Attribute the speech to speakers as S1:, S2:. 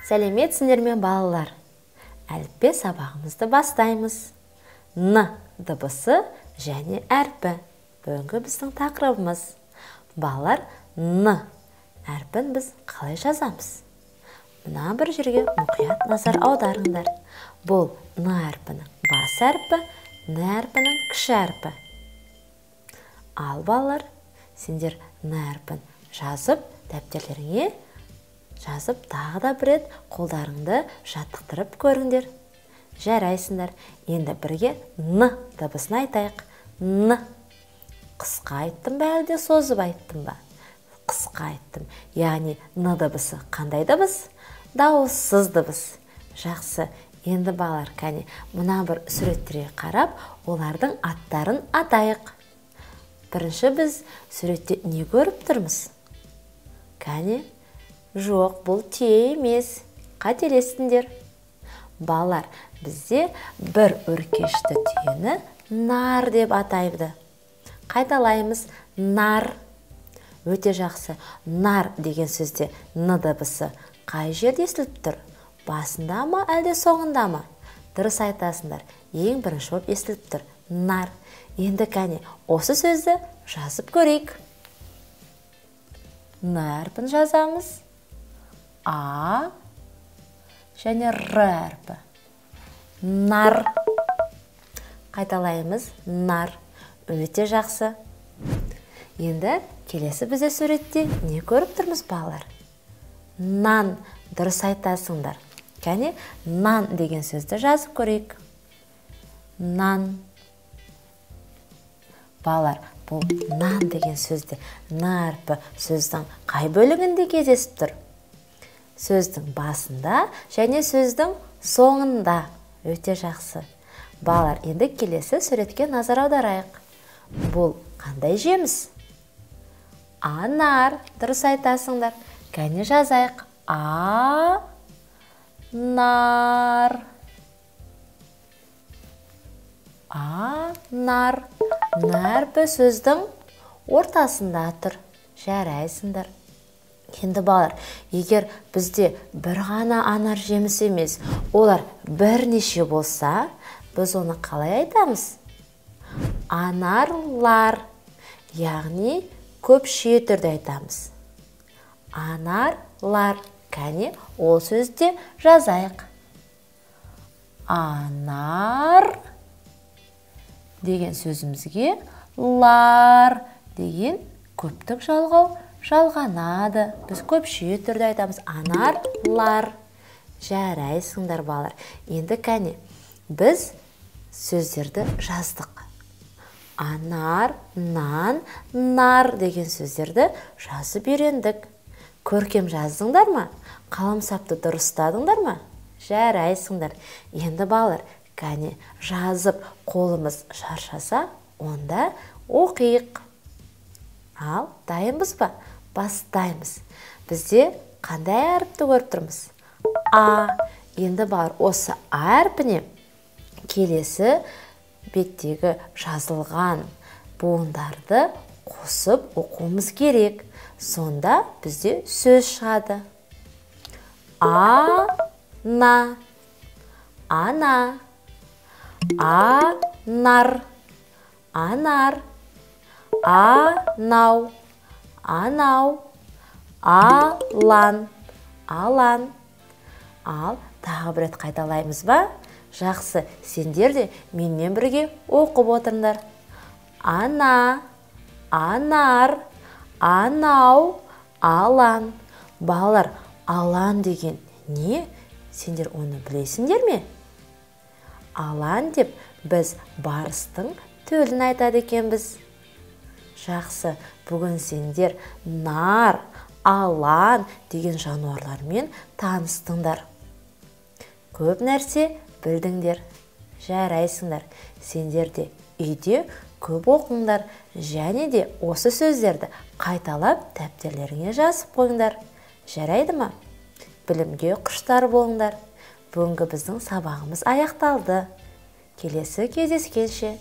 S1: Сәлеметсіңдер ме балалар? Әліппе сабағымызды бастаймыз. Н дыбысы және әрпі. Бүгінгі біздің тақырыбымыз. Балалар, Н әрпін біз қалай жазамыз? Мына бір жерге мұқият назар аударыңдар. Бұл Н әрпінің бас әрпі, Н әрпінің кіші әрпі. Ал балалар, сендер Н әрпін жазып, дәптерлеріңе жазып, тағы да бір рет қолдарыңды жаттықтырып көріңдер. Жарайсыңдар. Енді бірге Н дыбысын айтайық. Н. Қысқа айттым ба әлде созып айттым ба? Қысқа айттым. Яғни Н дыбысы қандай дыбыс? Дауыссыз дыбыс. Жақсы. Енді балалар, кәне, мына бір суреттерге қарап, олардың аттарын атайық. Бірінші біз суретте не көріп тұрмыз? Кәне, жоқ, бұл тие емес. Қателестіңдер. Балалар, бізде бір өркешті түйені нар деп атайды. Қайталаймыз, нар. Өте жақсы. Нар деген сөзде Н дыбысы қай жерде естіліп тұр? Басында ма, әлде соңында ма? Дұрыс айтасыңдар. Ең бірінші болып естіліп тұр. Нар. Енді кәне, осы сөзді жазып көрейік. Н әрпін жазамыз. А және Р әрпі. Нар. Қайталаймыз, нар. Өте жақсы. Енді келесі бізде суретте не көріп тұрмыз балалар? Нан. Дұрыс айтасыңдар. Кәне, нан деген сөзді жазып көрейік. Нан. Балалар, бұл нан деген сөзді Н әрпі сөздің қай бөлігінде кездесіп тұр? Сөздің басында және сөздің соңында. Өте жақсы. Балалар, енді келесі суретке назар аударайық. Бұл қандай жеміс? Анар. Дұрыс айтасыңдар. Кәне жазайық. А нар. А нар. Н әрпі сөздің ортасында тұр. Жарайсыңдар. Енді балалар, егер бізде бір ғана анар жеміс емес, олар бірнеше болса, біз оны қалай айтамыз? Анарлар. Яғни көпше түрде айтамыз. Анарлар. Кәне, ол сөзде жазайық. Анар деген сөзімізге лар деген көптік жалғау жалғанады. Біз көпше түрде айтамыз. Анарлар. Жарайсыңдар балалар. Енді кәне, біз сөздерді жаздық. Анар, нан, нар деген сөздерді жазып үйрендік. Көркем жаздыңдар ма? Қаламсапты дұрыстадыңдар ма? Жарайсыңдар. Енді балалар, кәне, жазып қолымыз шаршаса, онда оқиық. Ал, дайынбыз ба? Бастаймыз. Бізде қандай әріпті көріп тұрмыз? А. Енді балалар, осы А әрпіне келесі беттегі жазылған буындарды қосып оқуымыз керек. Сонда бізде сөз шығады. А-на. Ана. А-нар. Анар. А-нау. Анау. А-лан. Алан. Ал, тағы бір рет қайталаймыз ба? Жақсы, сендер де менімен бірге оқып отырыңдар. Ана. Анар. Анау. Алан. Балалар, алан деген не? Сендер оны білесіңдер ме? Алан деп біз барыстың төлін айтады екенбіз. Жақсы, бүгін сендер нар, алан деген жануарлармен таныстыңдар. Көп нәрсе білдіңдер. Жарайсыңдар. Сендер де үйде көп оқыңдар және де осы сөздерді қайталап дәптерлеріңе жазып қойыңдар. Жарайды ма? Білімге құштар болыңдар. Бүгінгі біздің сабағымыз аяқталды. Келесі кездескенше.